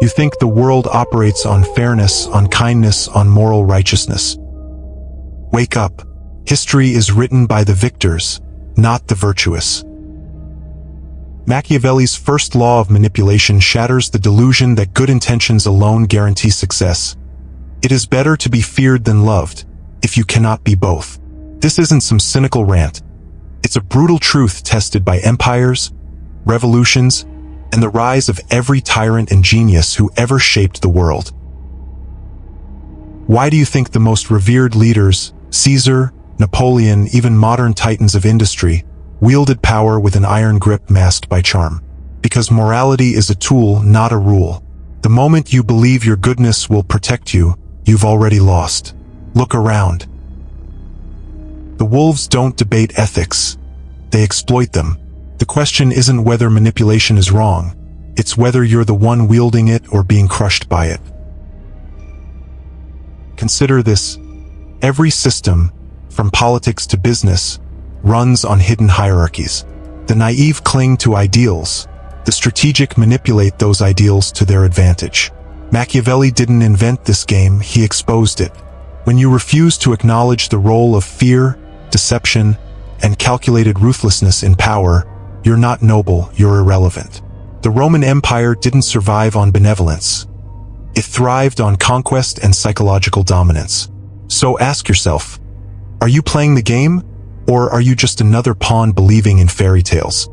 You think the world operates on fairness, on kindness, on moral righteousness. Wake up. History is written by the victors, not the virtuous. Machiavelli's first law of manipulation shatters the delusion that good intentions alone guarantee success. It is better to be feared than loved, if you cannot be both. This isn't some cynical rant. It's a brutal truth tested by empires, revolutions, and the rise of every tyrant and genius who ever shaped the world. Why do you think the most revered leaders, Caesar, Napoleon, even modern titans of industry, wielded power with an iron grip masked by charm? Because morality is a tool, not a rule. The moment you believe your goodness will protect you, you've already lost. Look around. The wolves don't debate ethics. They exploit them. The question isn't whether manipulation is wrong. It's whether you're the one wielding it or being crushed by it. Consider this. Every system, from politics to business, runs on hidden hierarchies. The naive cling to ideals. The strategic manipulate those ideals to their advantage. Machiavelli didn't invent this game, he exposed it. When you refuse to acknowledge the role of fear, deception, and calculated ruthlessness in power, you're not noble, you're irrelevant. The Roman Empire didn't survive on benevolence. It thrived on conquest and psychological dominance. So ask yourself, are you playing the game, or are you just another pawn believing in fairy tales?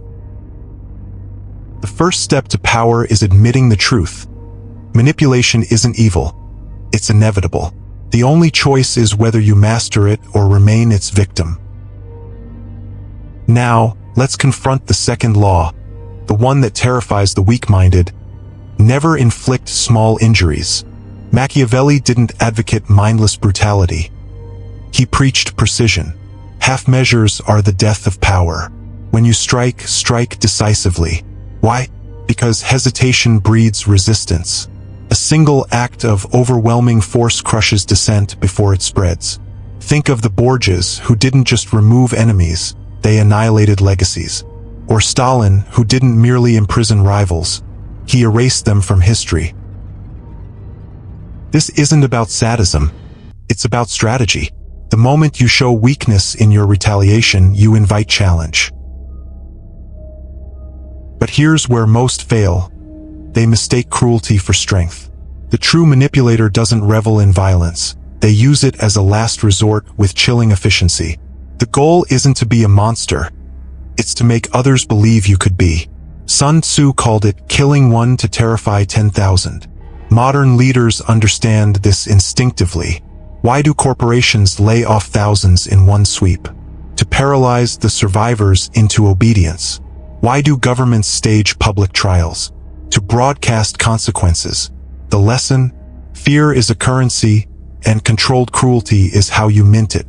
The first step to power is admitting the truth. Manipulation isn't evil. It's inevitable. The only choice is whether you master it or remain its victim. Now, let's confront the second law, the one that terrifies the weak-minded. Never inflict small injuries. Machiavelli didn't advocate mindless brutality. He preached precision. Half measures are the death of power. When you strike, strike decisively. Why? Because hesitation breeds resistance. A single act of overwhelming force crushes dissent before it spreads. Think of the Borgias, who didn't just remove enemies, they annihilated legacies. Or Stalin, who didn't merely imprison rivals, he erased them from history. This isn't about sadism, it's about strategy. The moment you show weakness in your retaliation, you invite challenge. But here's where most fail. They mistake cruelty for strength. The true manipulator doesn't revel in violence. They use it as a last resort with chilling efficiency. The goal isn't to be a monster. It's to make others believe you could be. Sun Tzu called it killing one to terrify 10,000. Modern leaders understand this instinctively. Why do corporations lay off thousands in one sweep? To paralyze the survivors into obedience. Why do governments stage public trials? To broadcast consequences. The lesson? Fear is a currency, and controlled cruelty is how you mint it.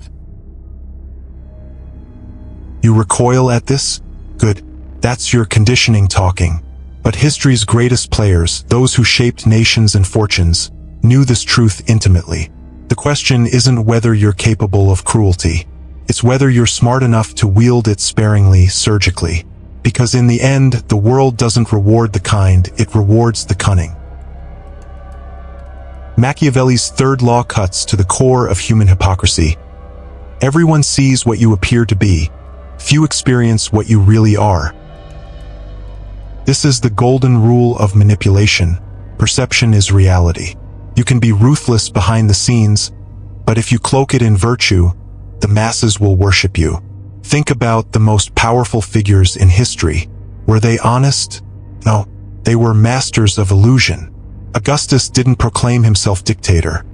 You recoil at this? Good. That's your conditioning talking. But history's greatest players, those who shaped nations and fortunes, knew this truth intimately. The question isn't whether you're capable of cruelty. It's whether you're smart enough to wield it sparingly, surgically. Because in the end, the world doesn't reward the kind, it rewards the cunning. Machiavelli's third law cuts to the core of human hypocrisy. Everyone sees what you appear to be. Few experience what you really are. This is the golden rule of manipulation. Perception is reality. You can be ruthless behind the scenes, but if you cloak it in virtue, the masses will worship you. Think about the most powerful figures in history. Were they honest? No, they were masters of illusion. Augustus didn't proclaim himself dictator.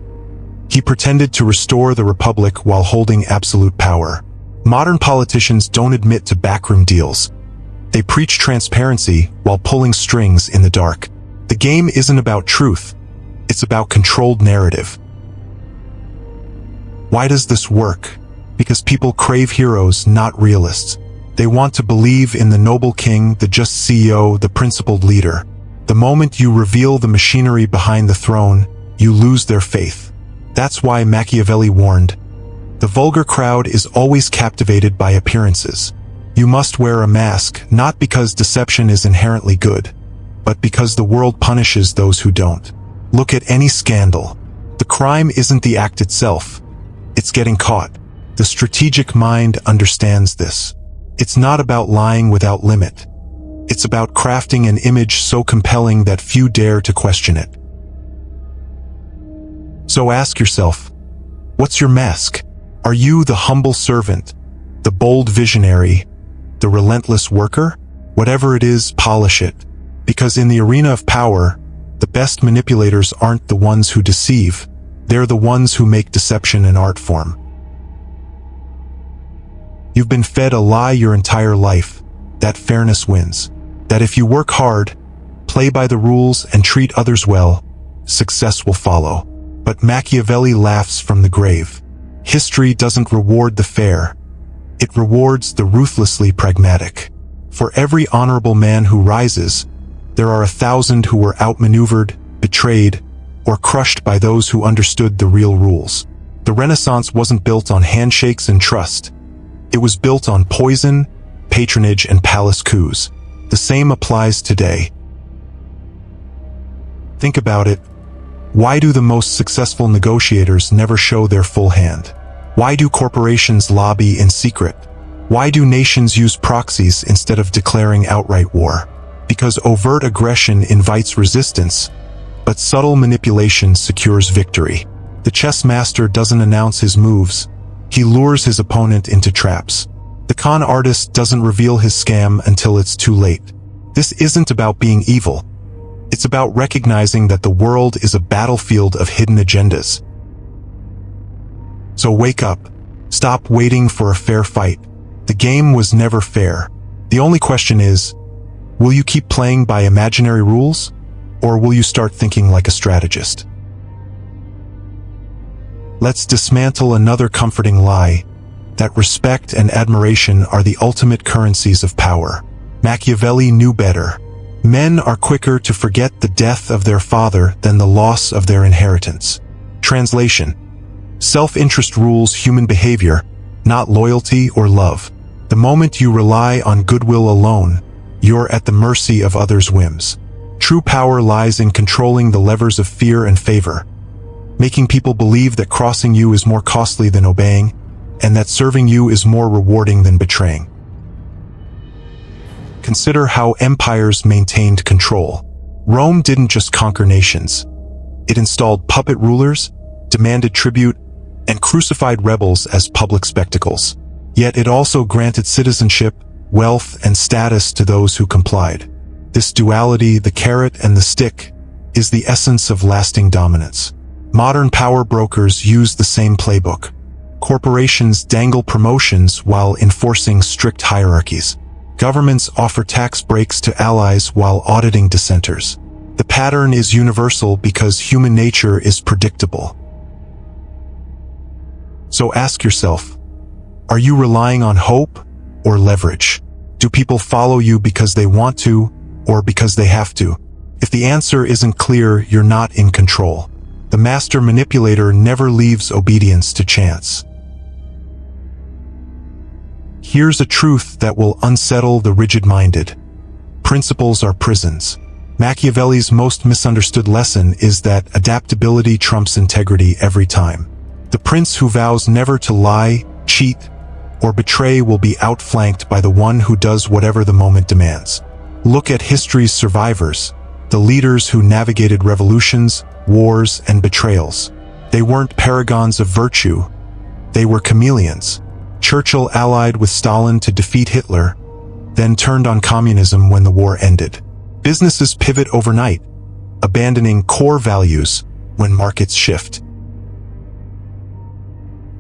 He pretended to restore the republic while holding absolute power. Modern politicians don't admit to backroom deals. They preach transparency while pulling strings in the dark. The game isn't about truth. It's about controlled narrative. Why does this work? Because people crave heroes, not realists. They want to believe in the noble king, the just CEO, the principled leader. The moment you reveal the machinery behind the throne, you lose their faith. That's why Machiavelli warned, the vulgar crowd is always captivated by appearances. You must wear a mask, not because deception is inherently good, but because the world punishes those who don't. Look at any scandal. The crime isn't the act itself. It's getting caught. The strategic mind understands this. It's not about lying without limit. It's about crafting an image so compelling that few dare to question it. So ask yourself, what's your mask? Are you the humble servant, the bold visionary, the relentless worker? Whatever it is, polish it. Because in the arena of power, the best manipulators aren't the ones who deceive. They're the ones who make deception an art form. You've been fed a lie your entire life, that fairness wins. That if you work hard, play by the rules, and treat others well, success will follow. But Machiavelli laughs from the grave. History doesn't reward the fair. It rewards the ruthlessly pragmatic. For every honorable man who rises, there are 1,000 who were outmaneuvered, betrayed, or crushed by those who understood the real rules. The Renaissance wasn't built on handshakes and trust. It was built on poison, patronage, and palace coups. The same applies today. Think about it. Why do the most successful negotiators never show their full hand? Why do corporations lobby in secret? Why do nations use proxies instead of declaring outright war? Because overt aggression invites resistance, but subtle manipulation secures victory. The chess master doesn't announce his moves. He lures his opponent into traps. The con artist doesn't reveal his scam until it's too late. This isn't about being evil. It's about recognizing that the world is a battlefield of hidden agendas. So wake up. Stop waiting for a fair fight. The game was never fair. The only question is, will you keep playing by imaginary rules, or will you start thinking like a strategist? Let's dismantle another comforting lie, that respect and admiration are the ultimate currencies of power. Machiavelli knew better. Men are quicker to forget the death of their father than the loss of their inheritance. Translation: self-interest rules human behavior, not loyalty or love. The moment you rely on goodwill alone, you're at the mercy of others' whims. True power lies in controlling the levers of fear and favor, making people believe that crossing you is more costly than obeying, and that serving you is more rewarding than betraying. Consider how empires maintained control. Rome didn't just conquer nations. It installed puppet rulers, demanded tribute, and crucified rebels as public spectacles. Yet it also granted citizenship, wealth, and status to those who complied. This duality, the carrot and the stick, is the essence of lasting dominance. Modern power brokers use the same playbook. Corporations dangle promotions while enforcing strict hierarchies. Governments offer tax breaks to allies while auditing dissenters. The pattern is universal because human nature is predictable. So ask yourself, are you relying on hope or leverage? Do people follow you because they want to or because they have to? If the answer isn't clear, you're not in control. The master manipulator never leaves obedience to chance. Here's a truth that will unsettle the rigid-minded. Principles are prisons. Machiavelli's most misunderstood lesson is that adaptability trumps integrity every time. The prince who vows never to lie, cheat, or betray will be outflanked by the one who does whatever the moment demands. Look at history's survivors, the leaders who navigated revolutions, wars, and betrayals. They weren't paragons of virtue. They were chameleons. Churchill allied with Stalin to defeat Hitler, then turned on communism when the war ended. Businesses pivot overnight, abandoning core values when markets shift.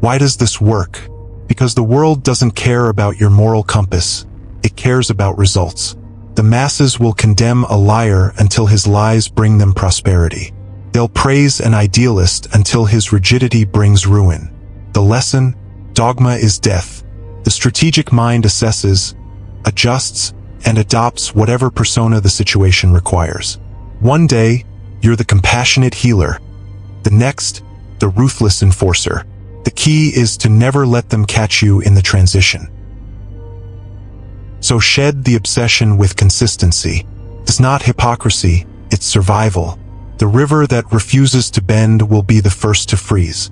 Why does this work? Because the world doesn't care about your moral compass. It cares about results. The masses will condemn a liar until his lies bring them prosperity. They'll praise an idealist until his rigidity brings ruin. The lesson: dogma is death. The strategic mind assesses, adjusts, and adopts whatever persona the situation requires. One day, you're the compassionate healer. The next, the ruthless enforcer. The key is to never let them catch you in the transition. So shed the obsession with consistency. It's not hypocrisy, it's survival. The river that refuses to bend will be the first to freeze.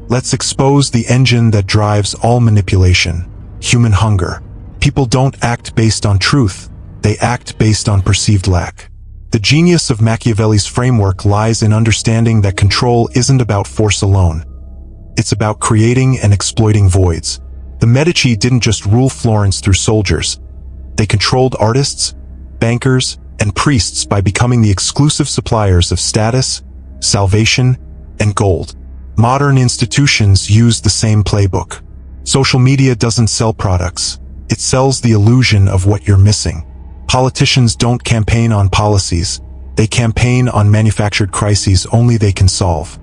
Let's expose the engine that drives all manipulation: human hunger. People don't act based on truth, they act based on perceived lack. The genius of Machiavelli's framework lies in understanding that control isn't about force alone. It's about creating and exploiting voids. The Medici didn't just rule Florence through soldiers. They controlled artists, bankers, and priests by becoming the exclusive suppliers of status, salvation, and gold. Modern institutions use the same playbook. Social media doesn't sell products. It sells the illusion of what you're missing. Politicians don't campaign on policies. They campaign on manufactured crises only they can solve.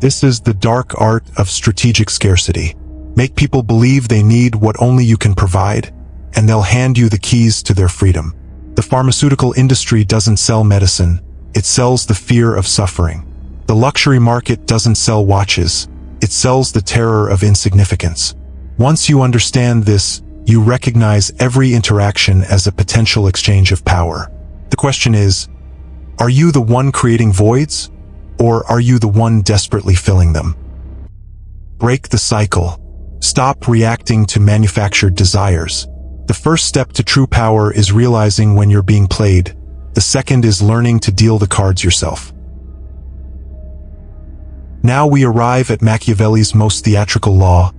This is the dark art of strategic scarcity. Make people believe they need what only you can provide, and they'll hand you the keys to their freedom. The pharmaceutical industry doesn't sell medicine. It sells the fear of suffering. The luxury market doesn't sell watches. It sells the terror of insignificance. Once you understand this, you recognize every interaction as a potential exchange of power. The question is, are you the one creating voids, or are you the one desperately filling them? Break the cycle. Stop reacting to manufactured desires. The first step to true power is realizing when you're being played. The second is learning to deal the cards yourself. Now we arrive at Machiavelli's most theatrical law.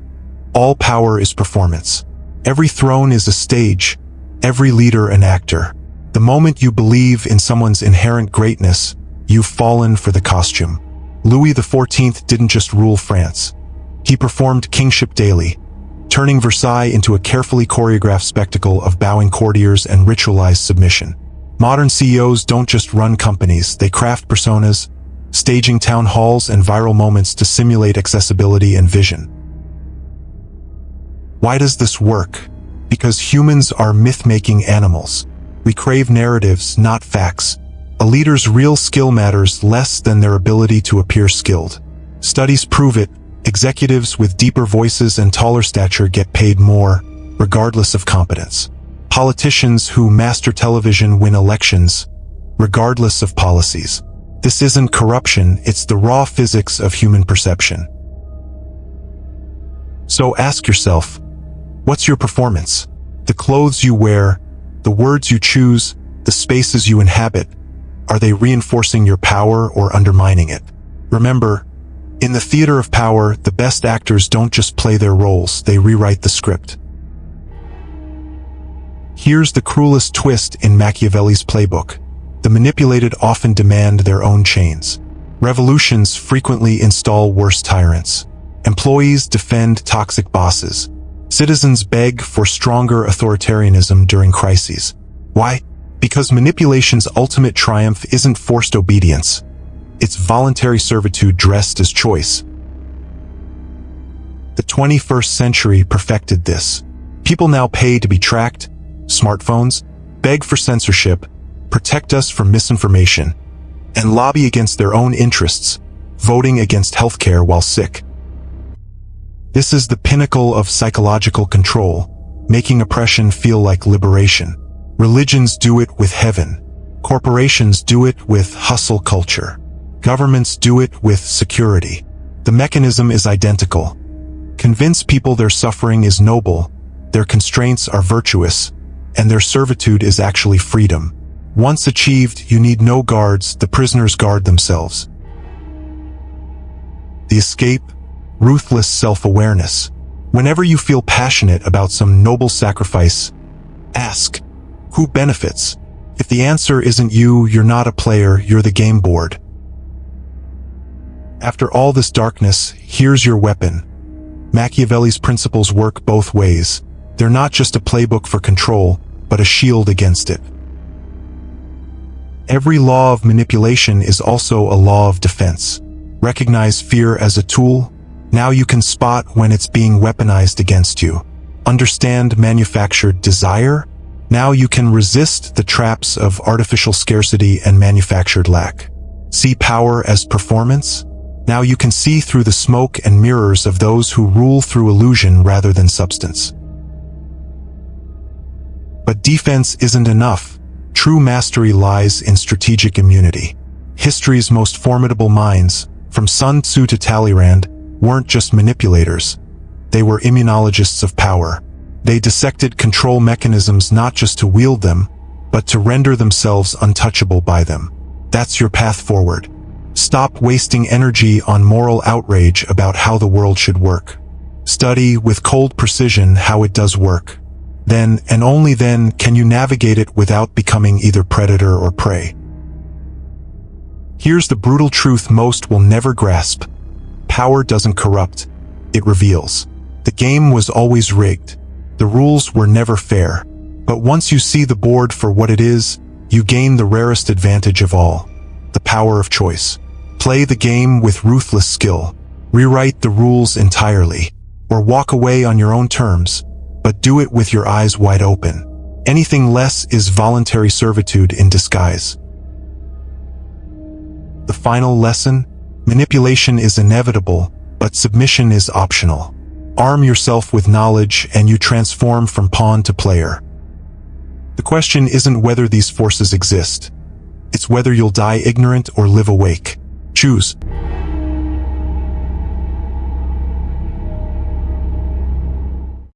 All power is performance. Every throne is a stage, every leader an actor. The moment you believe in someone's inherent greatness, you've fallen for the costume. Louis XIV didn't just rule France. He performed kingship daily, turning Versailles into a carefully choreographed spectacle of bowing courtiers and ritualized submission. Modern CEOs don't just run companies, they craft personas, staging town halls and viral moments to simulate accessibility and vision. Why does this work? Because humans are myth-making animals. We crave narratives, not facts. A leader's real skill matters less than their ability to appear skilled. Studies prove it. Executives with deeper voices and taller stature get paid more, regardless of competence. Politicians who master television win elections, regardless of policies. This isn't corruption, it's the raw physics of human perception. So ask yourself, what's your performance? The clothes you wear, the words you choose, the spaces you inhabit, are they reinforcing your power or undermining it? Remember, in the theater of power, the best actors don't just play their roles, they rewrite the script. Here's the cruelest twist in Machiavelli's playbook. The manipulated often demand their own chains. Revolutions frequently install worse tyrants. Employees defend toxic bosses. Citizens beg for stronger authoritarianism during crises. Why? Because manipulation's ultimate triumph isn't forced obedience. It's voluntary servitude dressed as choice. The 21st century perfected this. People now pay to be tracked, smartphones, beg for censorship, protect us from misinformation, and lobby against their own interests, voting against healthcare while sick. This is the pinnacle of psychological control, making oppression feel like liberation. Religions do it with heaven. Corporations do it with hustle culture. Governments do it with security. The mechanism is identical. Convince people their suffering is noble, their constraints are virtuous, and their servitude is actually freedom. Once achieved, you need no guards, the prisoners guard themselves. The escape, ruthless self-awareness. Whenever you feel passionate about some noble sacrifice, ask, who benefits? If the answer isn't you, you're not a player, you're the game board. After all this darkness, here's your weapon. Machiavelli's principles work both ways. They're not just a playbook for control, but a shield against it. Every law of manipulation is also a law of defense. Recognize fear as a tool. Now you can spot when it's being weaponized against you. Understand manufactured desire. Now you can resist the traps of artificial scarcity and manufactured lack. See power as performance. Now you can see through the smoke and mirrors of those who rule through illusion rather than substance. But defense isn't enough. True mastery lies in strategic immunity. History's most formidable minds, from Sun Tzu to Talleyrand, weren't just manipulators. They were immunologists of power. They dissected control mechanisms not just to wield them, but to render themselves untouchable by them. That's your path forward. Stop wasting energy on moral outrage about how the world should work. Study with cold precision how it does work. Then, and only then, can you navigate it without becoming either predator or prey. Here's the brutal truth most will never grasp. Power doesn't corrupt, it reveals. The game was always rigged. The rules were never fair. But once you see the board for what it is, you gain the rarest advantage of all, the power of choice. Play the game with ruthless skill. Rewrite the rules entirely, or walk away on your own terms, but do it with your eyes wide open. Anything less is voluntary servitude in disguise. The final lesson? Manipulation is inevitable, but submission is optional. Arm yourself with knowledge and you transform from pawn to player. The question isn't whether these forces exist. It's whether you'll die ignorant or live awake. Choose.